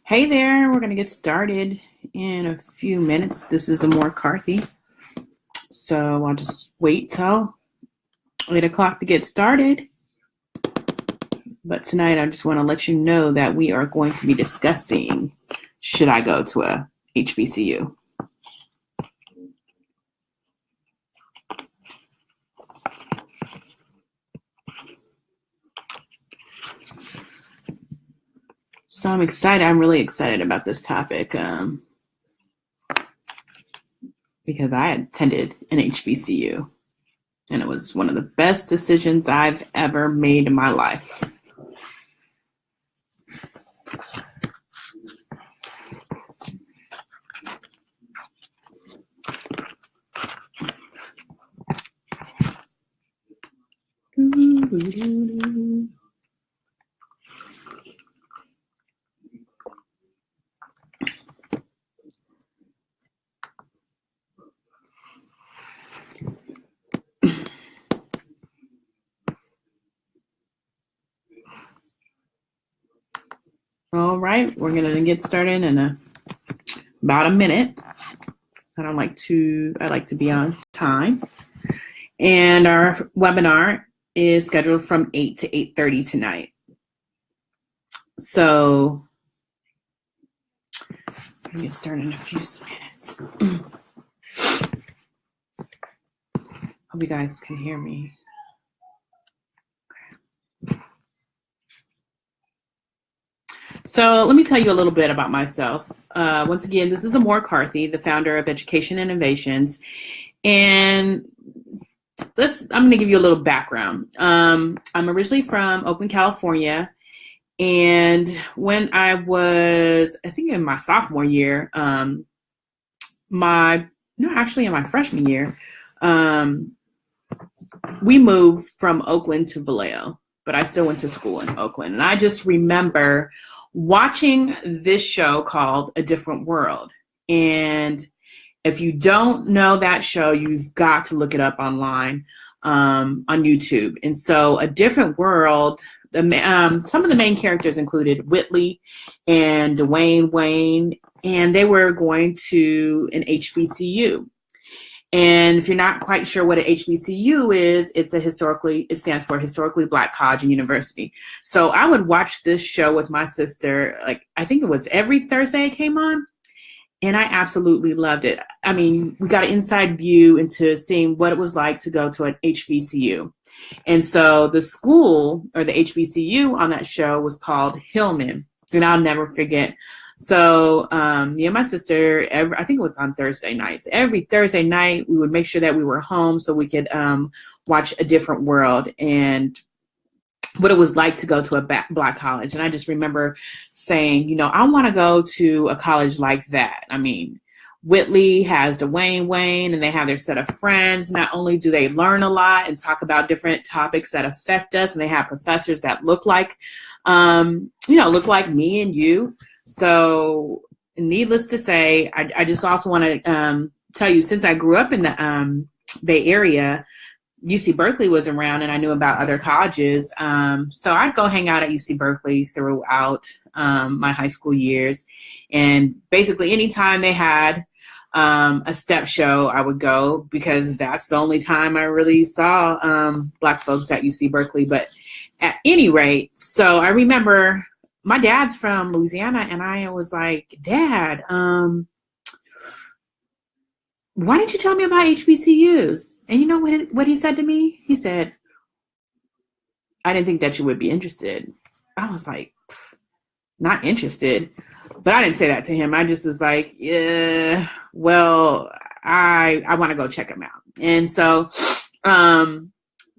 Hey there, we're going to get started in a few minutes. This is Amor Carthy. So I'll just wait till 8 o'clock to get started. But tonight I just want to let you know that we are going to be discussing, should I go to a HBCU? So I'm excited. I'm really excited about this topic because I attended an HBCU and it was one of the best decisions I've ever made in my life. All right, we're going to get started in about a minute. I like to be on time. And our webinar is scheduled from 8 to 8:30 tonight. So we'll get started in a few minutes. Hope you guys can hear me. So let me tell you a little bit about myself. Once again, this is Amor Carthy, the founder of Education Innovations. And I'm going to give you a little background. I'm originally from Oakland, California. And when I was, I think in my sophomore year, in my freshman year, we moved from Oakland to Vallejo, but I still went to school in Oakland. And I just remember watching this show called A Different World. And if you don't know that show, you've got to look it up online on YouTube. And so A Different World, some of the main characters included Whitley and Dwayne Wayne, and they were going to an HBCU. And if you're not quite sure what an HBCU is, it stands for Historically Black College and University. So I would watch this show with my sister, I think it was every Thursday it came on, and I absolutely loved it. I mean, we got an inside view into seeing what it was like to go to an HBCU. And so the school, or the HBCU on that show, was called Hillman, and I'll never forget. So me and my sister, I think it was on Thursday nights. Every Thursday night, we would make sure that we were home so we could watch A Different World and what it was like to go to a Black college. And I just remember saying, I want to go to a college like that. I mean, Whitley has Dwayne Wayne, and they have their set of friends. Not only do they learn a lot and talk about different topics that affect us, and they have professors that look like me and you. So needless to say, I just also want to tell you, since I grew up in the Bay Area, UC Berkeley was around and I knew about other colleges. So I'd go hang out at UC Berkeley throughout my high school years. And basically anytime they had a step show, I would go, because that's the only time I really saw Black folks at UC Berkeley. But at any rate, so I remember my dad's from Louisiana, and I was like, Dad, why didn't you tell me about HBCUs? And you know what he said to me? He said, I didn't think that you would be interested. I was like, not interested. But I didn't say that to him. I just was like, yeah, well, I want to go check them out. And so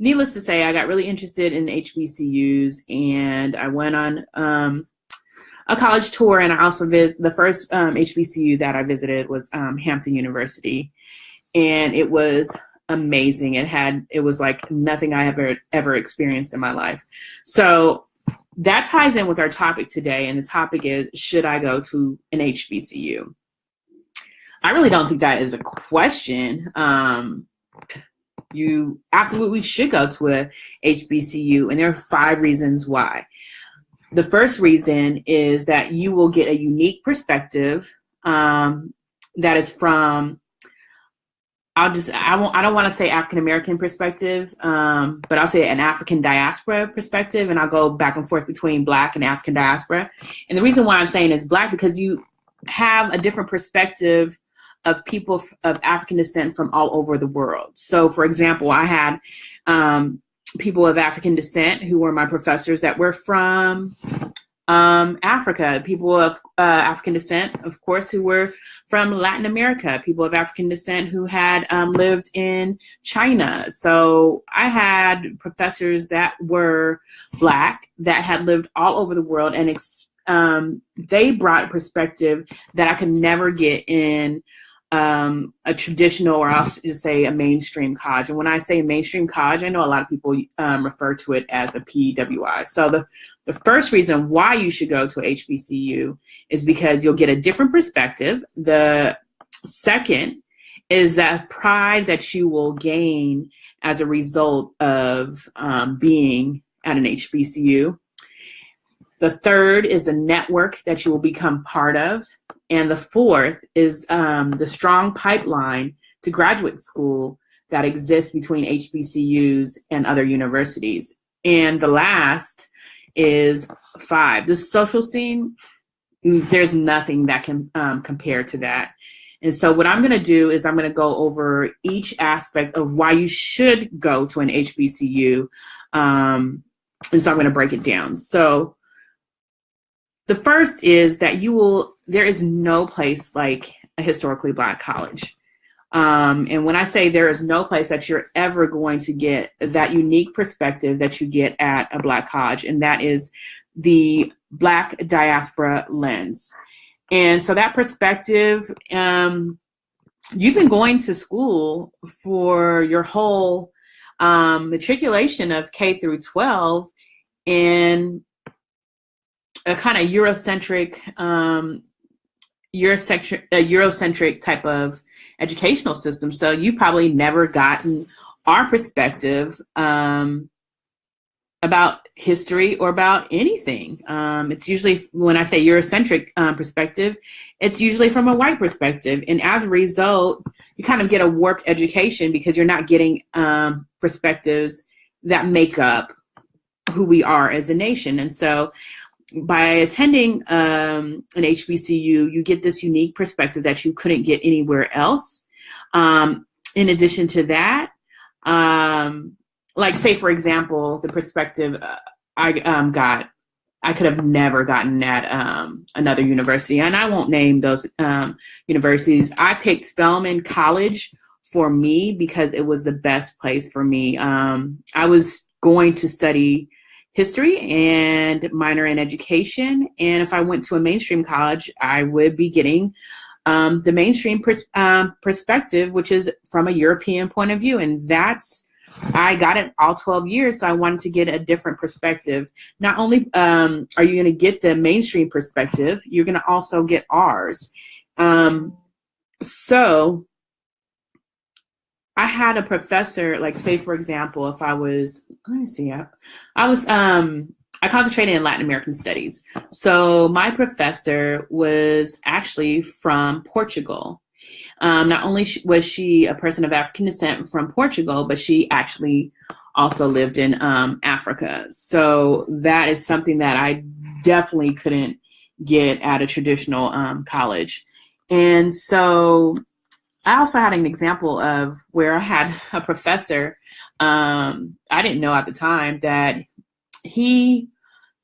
needless to say, I got really interested in HBCUs, and I went on a college tour, and I also the first HBCU that I visited was Hampton University, and it was amazing. It was like nothing I ever experienced in my life. So that ties in with our topic today, and the topic is, should I go to an HBCU? I really don't think that is a question. You absolutely should go to a HBCU, and there are 5 reasons why. The first reason is that you will get a unique perspective that is from, I don't want to say African American perspective, but I'll say an African diaspora perspective, and I'll go back and forth between Black and African diaspora. And the reason why I'm saying is Black, because you have a different perspective of people of African descent from all over the world. So, for example, I had people of African descent who were my professors that were from Africa, people of African descent, of course, who were from Latin America, people of African descent who had lived in China. So I had professors that were Black that had lived all over the world, and they brought a perspective that I could never get in a traditional, or I'll just say a mainstream college. And when I say mainstream college, I know a lot of people refer to it as a PWI. So the first reason why you should go to HBCU is because you'll get a different perspective. The second is that pride that you will gain as a result of being at an HBCU. The third is the network that you will become part of. And the fourth is the strong pipeline to graduate school that exists between HBCUs and other universities. And the last is 5. The social scene, there's nothing that can compare to that. And so what I'm going to do is I'm going to go over each aspect of why you should go to an HBCU. And so I'm going to break it down. So the first is that there is no place like a historically Black college. And when I say there is no place that you're ever going to get that unique perspective that you get at a Black college, and that is the Black diaspora lens. And so that perspective, you've been going to school for your whole matriculation of K through 12 in a kind of Eurocentric type of educational system. So you've probably never gotten our perspective about history or about anything. It's usually, when I say Eurocentric perspective, it's usually from a white perspective. And as a result, you kind of get a warped education because you're not getting perspectives that make up who we are as a nation. And so by attending an HBCU, you get this unique perspective that you couldn't get anywhere else. In addition to that, like say, for example, the perspective I could have never gotten at another university, and I won't name those universities. I picked Spelman College for me because it was the best place for me. I was going to study history and minor in education. And if I went to a mainstream college, I would be getting the mainstream perspective, which is from a European point of view. And I got it all 12 years. So I wanted to get a different perspective. Not only are you going to get the mainstream perspective, you're going to also get ours. So I had a professor, like say, for example, if I was, I concentrated in Latin American studies. So my professor was actually from Portugal. Not only was she a person of African descent from Portugal, but she actually also lived in Africa. So that is something that I definitely couldn't get at a traditional college. And so I also had an example of where I had a professor, I didn't know at the time that he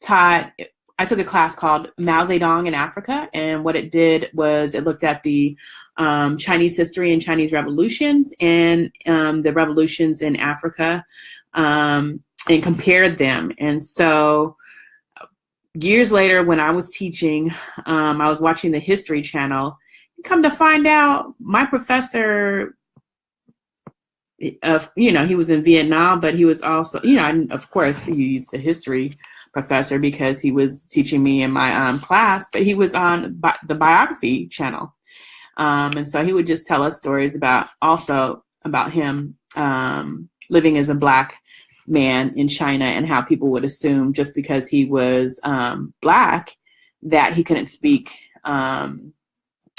taught, I took a class called Mao Zedong in Africa, and what it did was it looked at the Chinese history and Chinese revolutions and the revolutions in Africa and compared them. And so years later, when I was teaching, I was watching the History Channel. Come to find out, my professor, he was in Vietnam, but he was also, of course, he's a history professor because he was teaching me in my class, but he was on the Biography Channel. And so he would just tell us stories about him living as a Black man in China, and how people would assume just because he was Black that he couldn't speak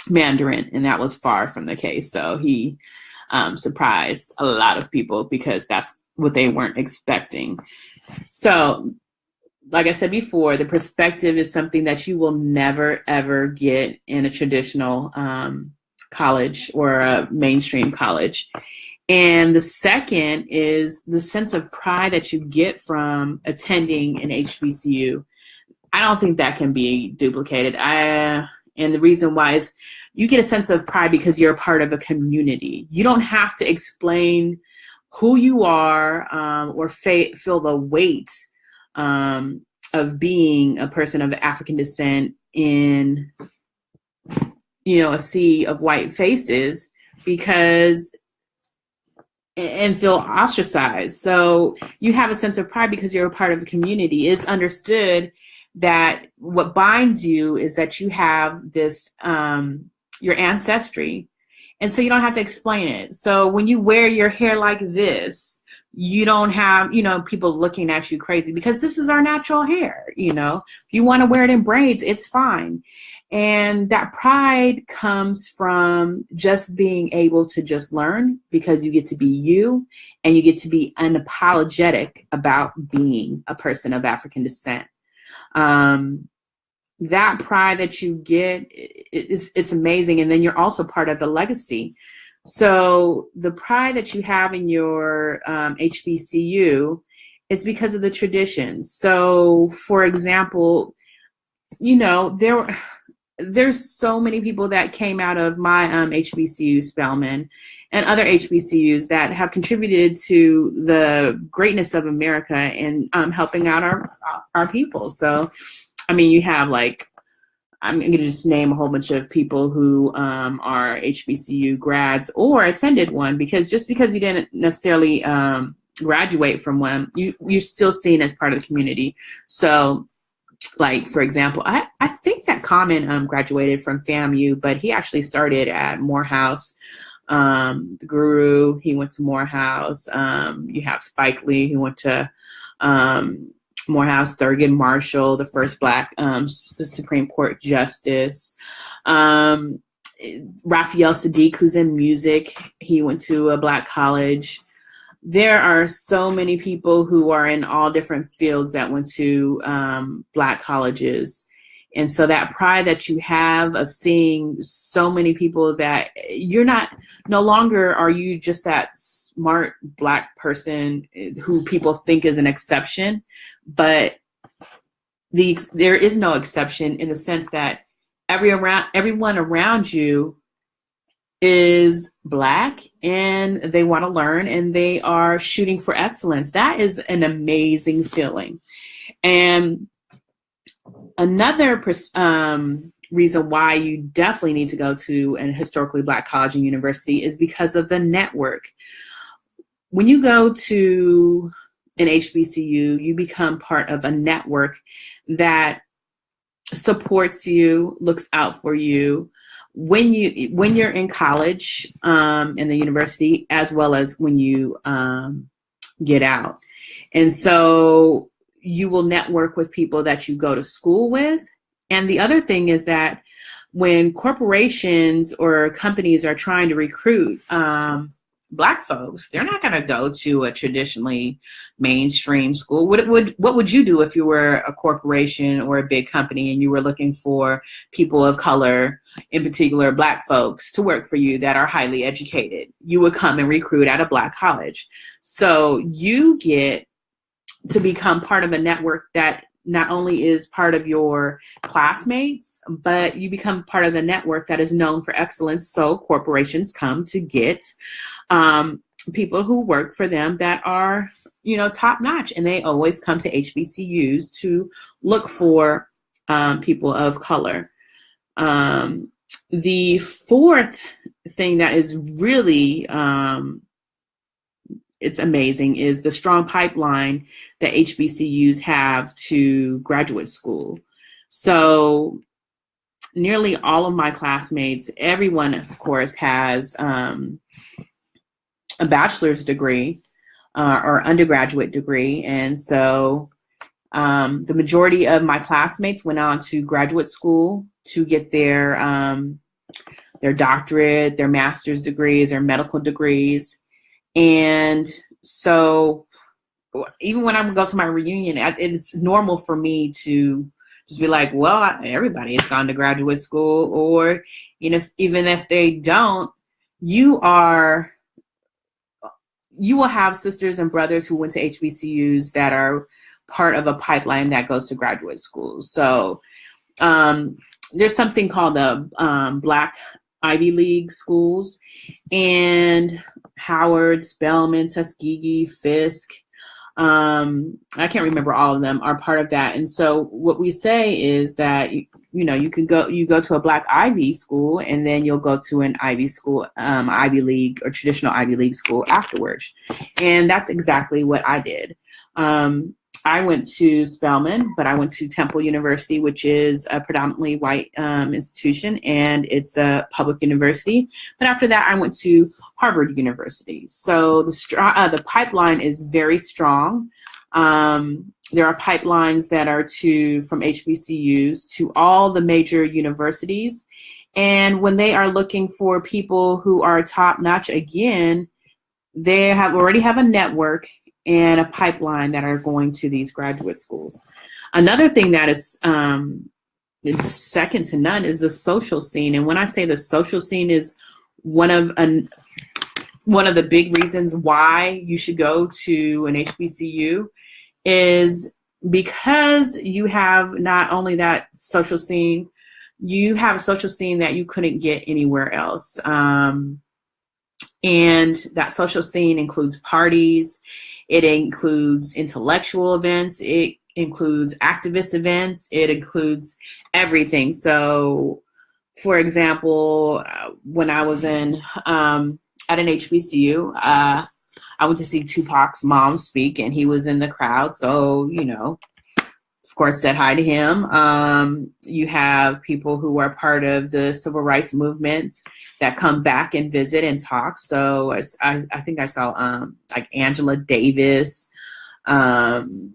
Mandarin, and that was far from the case. So he surprised a lot of people because that's what they weren't expecting. So, like I said before, the perspective is something that you will never, ever get in a traditional college or a mainstream college. And the second is the sense of pride that you get from attending an HBCU. I don't think that can be duplicated. And the reason why is you get a sense of pride because you're a part of a community. You don't have to explain who you are or feel the weight of being a person of African descent in, a sea of white faces and feel ostracized. So you have a sense of pride because you're a part of a community. It's understood that what binds you is that you have this, your ancestry. And so you don't have to explain it. So when you wear your hair like this, you don't have, people looking at you crazy because this is our natural hair. If you want to wear it in braids, it's fine. And that pride comes from just being able to just learn because you get to be you and you get to be unapologetic about being a person of African descent. That pride that you get, it's amazing. And then you're also part of the legacy. So the pride that you have in your HBCU is because of the traditions. So, for example, there's so many people that came out of my HBCU, Spelman, and other HBCUs that have contributed to the greatness of America and helping out our people. So, you have I'm going to just name a whole bunch of people who are HBCU grads or attended one, because just because you didn't necessarily graduate from one, you're still seen as part of the community. So, for example, I think that Common graduated from FAMU, but he actually started at Morehouse. The Guru, he went to Morehouse. You have Spike Lee, who went to Morehouse. Thurgood Marshall, the first Black Supreme Court justice. Raphael Sadiq, who's in music, he went to a Black college. There are so many people who are in all different fields that went to Black colleges. And so that pride that you have of seeing so many people that no longer are you just that smart Black person who people think is an exception, but there is no exception in the sense that everyone around you is Black and they want to learn and they are shooting for excellence. That is an amazing feeling. And another reason why you definitely need to go to an historically Black college and university is because of the network. When you go to an HBCU, you become part of a network that supports you, looks out for you, when you're in college, in the university, as well as when you get out. And so you will network with people that you go to school with. And the other thing is that when corporations or companies are trying to recruit Black folks, they're not going to go to a traditionally mainstream school. What would you do if you were a corporation or a big company and you were looking for people of color, in particular Black folks, to work for you that are highly educated? You would come and recruit at a Black college. So you get to become part of a network that not only is part of your classmates, but you become part of the network that is known for excellence. So corporations come to get people who work for them that are, top notch, and they always come to HBCUs to look for people of color. The fourth thing that is really it's amazing is the strong pipeline that HBCUs have to graduate school. So nearly all of my classmates, everyone, of course, has a bachelor's degree. or undergraduate degree. And so the majority of my classmates went on to graduate school to get their doctorate, their master's degrees, their medical degrees. And so even when I go to my reunion, it's normal for me to just be like, well, everybody has gone to graduate school, or even if they don't, you will have sisters and brothers who went to HBCUs that are part of a pipeline that goes to graduate school. So there's something called the Black Ivy League schools, and Howard, Spelman, Tuskegee, Fisk, I can't remember all of them, are part of that. And so what we say is that you go to a Black Ivy school, and then you'll go to an Ivy school, Ivy League or traditional Ivy League school afterwards. And that's exactly what I did. I went to Spelman, but I went to Temple University, which is a predominantly white institution, and it's a public university. But after that, I went to Harvard University. So the pipeline is very strong. There are pipelines that are from HBCUs to all the major universities. And when they are looking for people who are top-notch, again, they already have a network and a pipeline that are going to these graduate schools. Another thing that is second to none is the social scene. And when I say the social scene is one of the big reasons why you should go to an HBCU, is because you have not only that social scene, you have a social scene that you couldn't get anywhere else. And that social scene includes parties. It includes intellectual events. It includes activist events. It includes everything. So, for example, when I was at an HBCU, I went to see Tupac's mom speak, and he was in the crowd. So, of course, said hi to him. You have people who are part of the civil rights movement that come back and visit and talk. So I think I saw like Angela Davis, and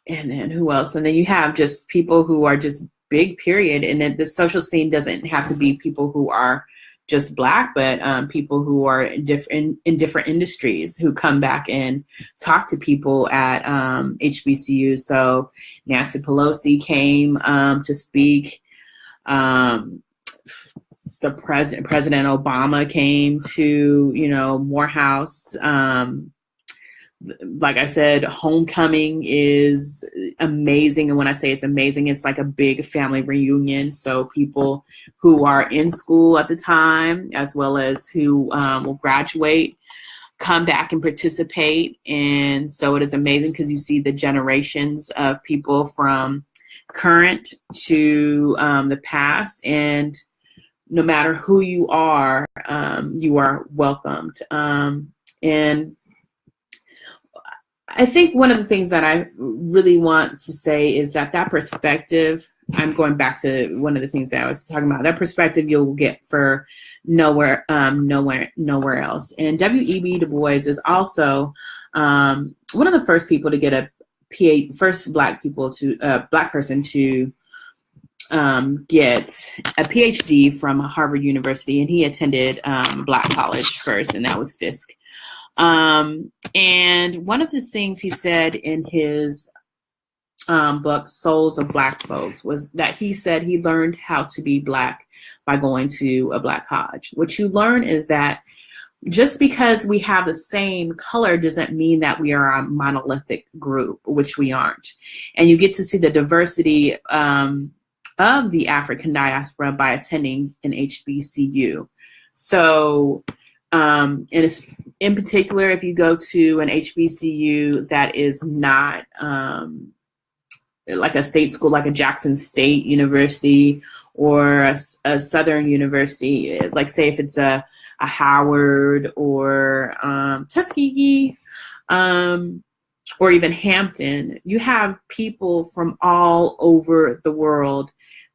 then who else? And then you have just people who are just big, period. And then the social scene doesn't have to be people who are just Black, but people who are in different industries who come back and talk to people at HBCU. So Nancy Pelosi came to speak. The President Obama came to Morehouse. Like I said, homecoming is amazing. And when I say it's amazing, it's like a big family reunion. So people who are in school at the time, as well as who will graduate, come back and participate. And so it is amazing because you see the generations of people from current to the past. And no matter who you are welcomed. And I think one of the things that I really want to say is that perspective, I'm going back to one of the things that I was talking about, that perspective you'll get for nowhere else. And W.E.B. Du Bois is also one of the first people to get a first Black person to get a PhD from Harvard University, and he attended Black college first, and that was Fisk. And one of the things he said in his book, Souls of Black Folks, was that he said he learned how to be Black by going to a Black college. What you learn is that just because we have the same color doesn't mean that we are a monolithic group, which we aren't. And you get to see the diversity of the African diaspora by attending an HBCU. So, and it's, in particular, if you go to an HBCU that is not like a state school, like a Jackson State University or a Southern University, like say if it's a Howard or Tuskegee or even Hampton, you have people from all over the world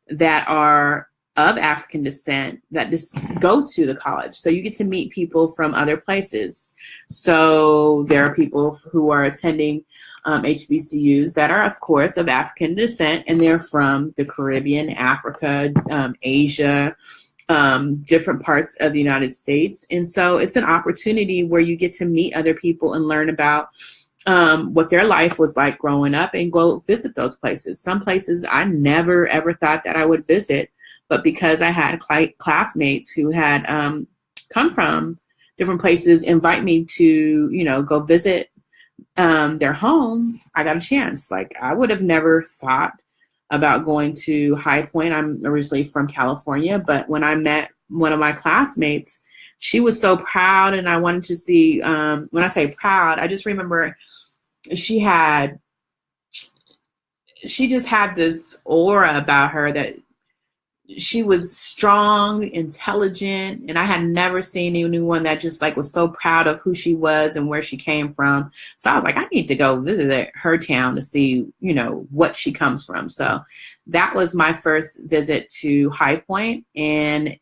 that are of African descent that just go to the college. So you get to meet people from other places. So there are people who are attending HBCUs that are, of course, of African descent, and they're from the Caribbean, Africa, Asia, different parts of the United States. And so it's an opportunity where you get to meet other people and learn about what their life was like growing up, and go visit those places. Some places I never, ever thought that I would visit, but because I had classmates who had come from different places invite me to, go visit their home, I got a chance. Like, I would have never thought about going to High Point. I'm originally from California, but when I met one of my classmates, she was so proud, and I wanted to see, when I say proud, I just remember she just had this aura about her that she was strong, intelligent, and I had never seen anyone that just like was so proud of who she was and where she came from. So I was like, I need to go visit her town to see, what she comes from. So that was my first visit to High Point, and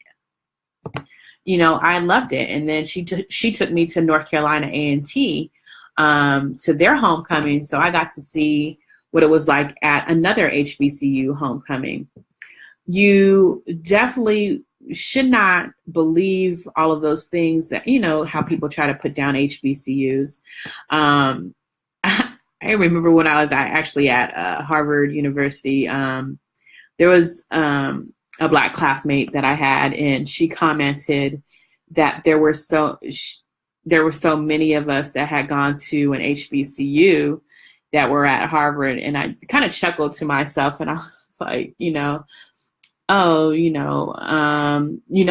I loved it. And then she took me to North Carolina A&T to their homecoming, so I got to see what it was like at another HBCU homecoming. You definitely should not believe all of those things that, how people try to put down HBCUs. I remember when I was actually at Harvard University, there was a Black classmate that I had, and she commented that there were so many of us that had gone to an HBCU that were at Harvard. And I kind of chuckled to myself, and I was like,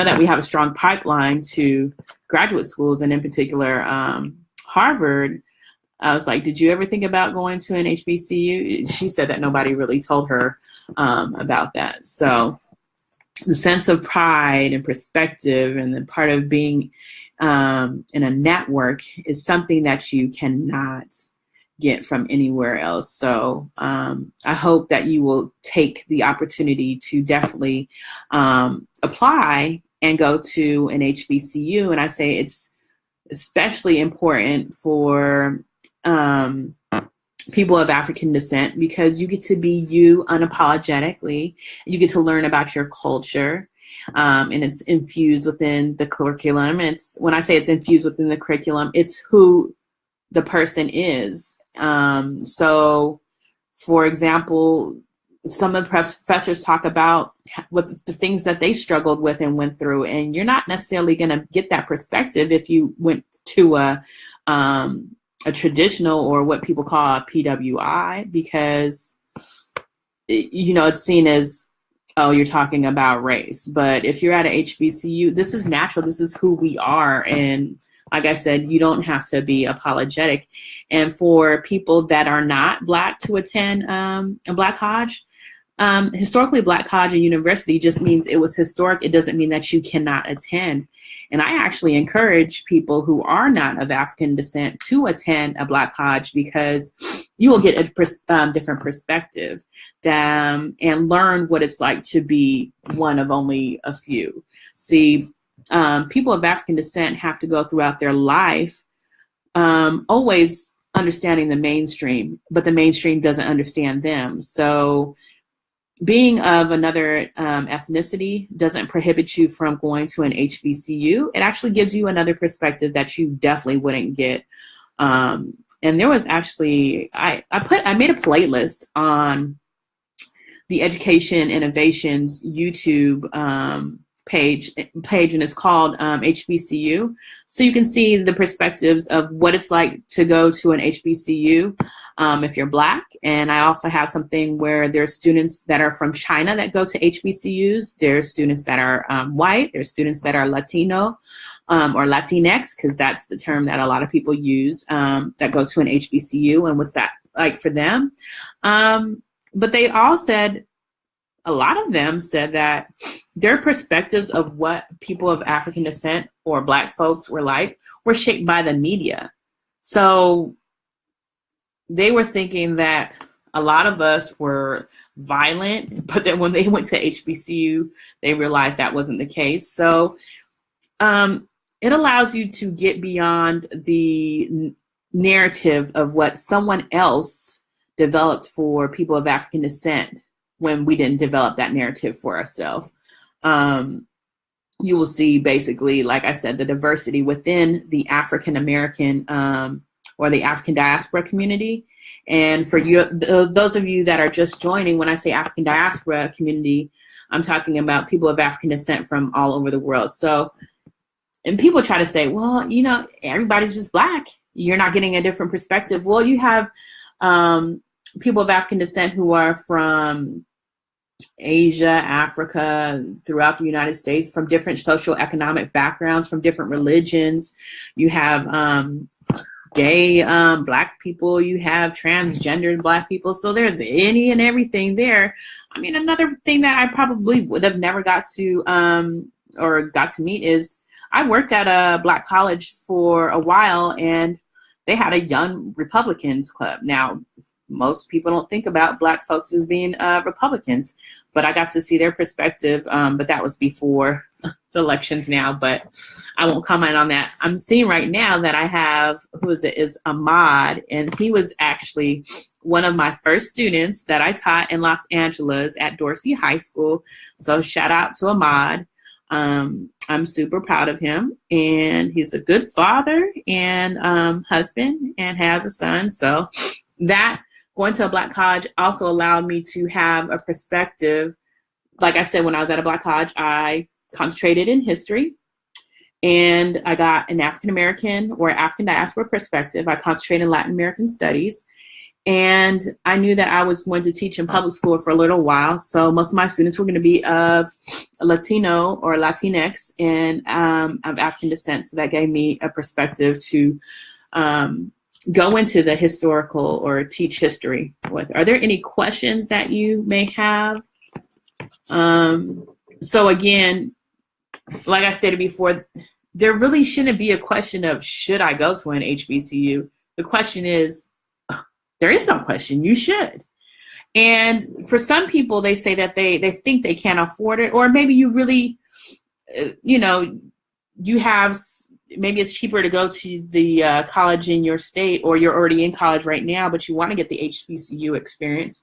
that we have a strong pipeline to graduate schools, and in particular, Harvard. I was like, did you ever think about going to an HBCU? She said that nobody really told her about that. So the sense of pride and perspective, and the part of being in a network, is something that you cannot get from anywhere else. So I hope that you will take the opportunity to definitely apply and go to an HBCU. And I say it's especially important for people of African descent, because you get to be you unapologetically. You get to learn about your culture, and it's infused within the curriculum. When I say it's infused within the curriculum, it's who the person is. So, for example, some of the professors talk about what the things that they struggled with and went through, and you're not necessarily going to get that perspective if you went to a traditional, or what people call a PWI, because it's seen as, oh, you're talking about race. But if you're at a HBCU, this is natural. This is who we are. And like I said, you don't have to be apologetic. And for people that are not Black to attend a Black college, historically Black college and university just means it was historic. It doesn't mean that you cannot attend. And I actually encourage people who are not of African descent to attend a Black college, because you will get a different perspective and learn what it's like to be one of only a few. See, people of African descent have to go throughout their life always understanding the mainstream, but the mainstream doesn't understand them. So being of another ethnicity doesn't prohibit you from going to an HBCU. It actually gives you another perspective that you definitely wouldn't get. And there was actually, I made a playlist on the Education Innovations YouTube page, and it's called HBCU. So you can see the perspectives of what it's like to go to an HBCU if you're Black. And I also have something where there's students that are from China that go to HBCUs. There's students that are white. There's students that are Latino or Latinx, because that's the term that a lot of people use, that go to an HBCU, and what's that like for them. But they all said, a lot of them said that their perspectives of what people of African descent or Black folks were like were shaped by the media. So they were thinking that a lot of us were violent. But then when they went to HBCU, they realized that wasn't the case. So it allows you to get beyond the narrative of what someone else developed for people of African descent when we didn't develop that narrative for ourselves. You will see basically, like I said, the diversity within the African American or the African diaspora community. And for you, those of you that are just joining, when I say African diaspora community, I'm talking about people of African descent from all over the world. So, and people try to say, well, you know, everybody's just Black. You're not getting a different perspective. Well, you have people of African descent who are from Asia, Africa, throughout the United States, from different social economic backgrounds, from different religions. You have gay Black people, you have transgendered Black people. So there's any and everything there. I mean, another thing that I probably would have never got to or got to meet is I worked at a Black college for a while, and they had a Young Republicans Club. Now, most people don't think about Black folks as being Republicans, but I got to see their perspective. But that was before the elections now, but I won't comment on that. I'm seeing right now that I have, is Ahmad, and he was actually one of my first students that I taught in Los Angeles at Dorsey High School. So shout out to Ahmad. I'm super proud of him, and he's a good father and husband and has a son. So that going to a Black college also allowed me to have a perspective. Like I said, when I was at a Black college, I concentrated in history, and I got an African American or African diaspora perspective. I concentrated in Latin American studies, and I knew that I was going to teach in public school for a little while. So most of my students were going to be of Latino or Latinx and of African descent. So that gave me a perspective to go into the historical or teach history with. Are there any questions that you may have? So again, like I stated before, there really shouldn't be a question of should I go to an HBCU? The question is, there is no question, you should. And for some people, they say that they think they can't afford it, or maybe you really, you know, you have, maybe it's cheaper to go to the college in your state, or you're already in college right now, but you want to get the HBCU experience.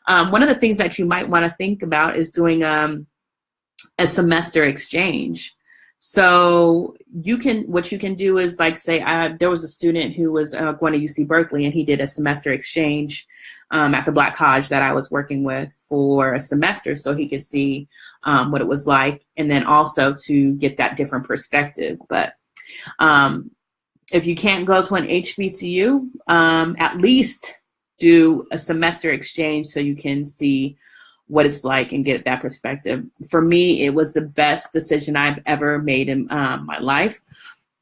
One of the things that you might want to think about is doing a semester exchange. So what you can do is, like, say there was a student who was going to UC Berkeley, and he did a semester exchange at the Black college that I was working with for a semester, so he could see what it was like, and then also to get that different perspective. But if you can't go to an HBCU, at least do a semester exchange so you can see what it's like and get that perspective. For me, it was the best decision I've ever made in my life.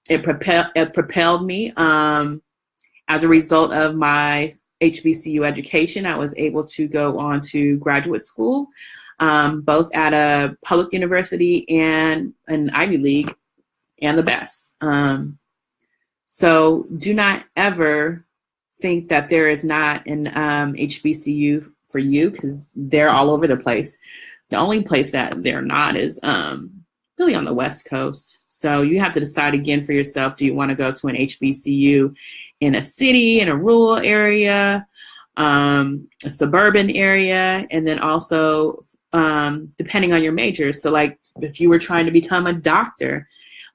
It propelled me. As a result of my HBCU education, I was able to go on to graduate school, both at a public university and an Ivy League, and the best. So do not ever think that there is not an HBCU for you, because they're all over the place. The only place that they're not is really on the West Coast. So you have to decide again for yourself, do you want to go to an HBCU in a city, in a rural area, a suburban area, and then also depending on your major. So like if you were trying to become a doctor,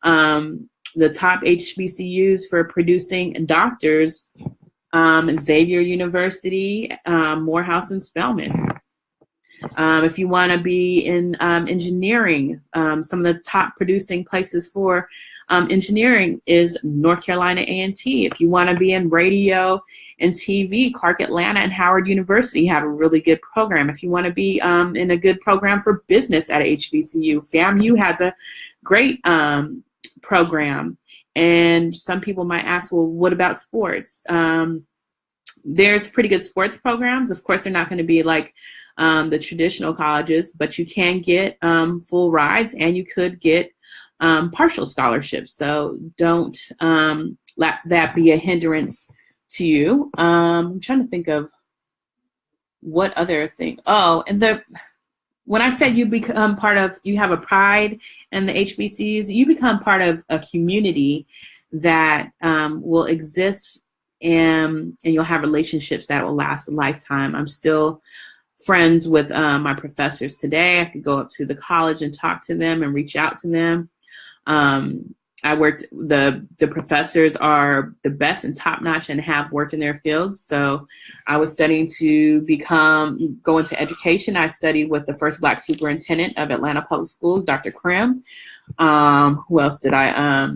the top HBCUs for producing doctors, Xavier University, Morehouse, and Spelman. If you want to be in engineering, some of the top producing places for engineering is North Carolina A&T. If you want to be in radio and TV, Clark Atlanta and Howard University have a really good program. If you want to be in a good program for business at HBCU, FAMU has a great program. And some people might ask, well, what about sports? There's pretty good sports programs. Of course, they're not going to be like the traditional colleges, but you can get full rides, and you could get partial scholarships. So don't let that be a hindrance to you. I'm trying to think of what other thing? Oh, and when I said you become part of, you have a pride in the HBCUs, you become part of a community that will exist, and you'll have relationships that will last a lifetime. I'm still friends with my professors today. I could go up to the college and talk to them and reach out to them. The professors are the best and top notch and have worked in their fields. So I was studying to go into education. I studied with the first Black superintendent of Atlanta Public Schools, Dr. Krim. Who else did I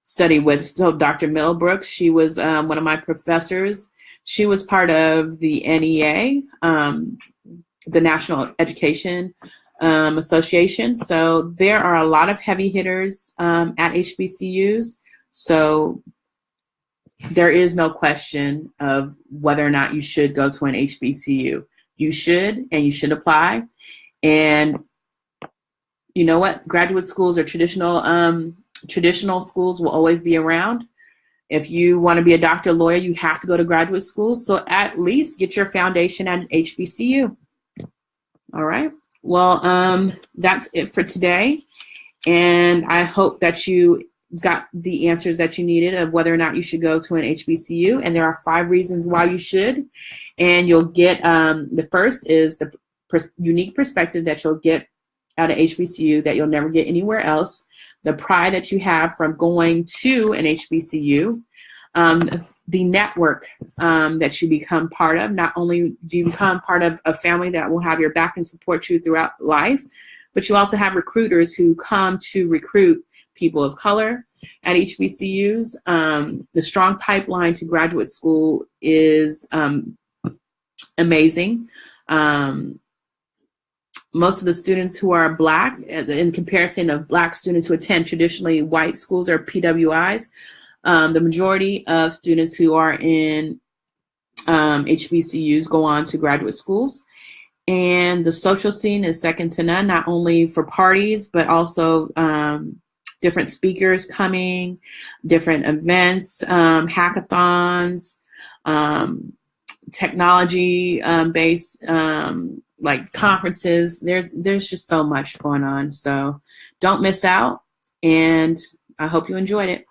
study with? So Dr. Middlebrooks, she was one of my professors. She was part of the NEA, the National Education Association. So there are a lot of heavy hitters at HBCUs. So there is no question of whether or not you should go to an HBCU. You should, and you should apply. And you know what? Graduate schools or traditional schools will always be around. If you want to be a doctor, lawyer, you have to go to graduate school. So at least get your foundation at an HBCU. All right. Well, that's it for today. And I hope that you got the answers that you needed of whether or not you should go to an HBCU. And there are 5 reasons why you should. And you'll get, the first is the unique perspective that you'll get at an HBCU that you'll never get anywhere else. The pride that you have from going to an HBCU, the network that you become part of. Not only do you become part of a family that will have your back and support you throughout life, but you also have recruiters who come to recruit people of color at HBCUs. The strong pipeline to graduate school is amazing. Most of the students who are Black, in comparison of Black students who attend traditionally white schools or PWIs, the majority of students who are in HBCUs go on to graduate schools. And the social scene is second to none, not only for parties, but also different speakers coming, different events, hackathons, technology based like conferences. There's just so much going on. So don't miss out, and I hope you enjoyed it.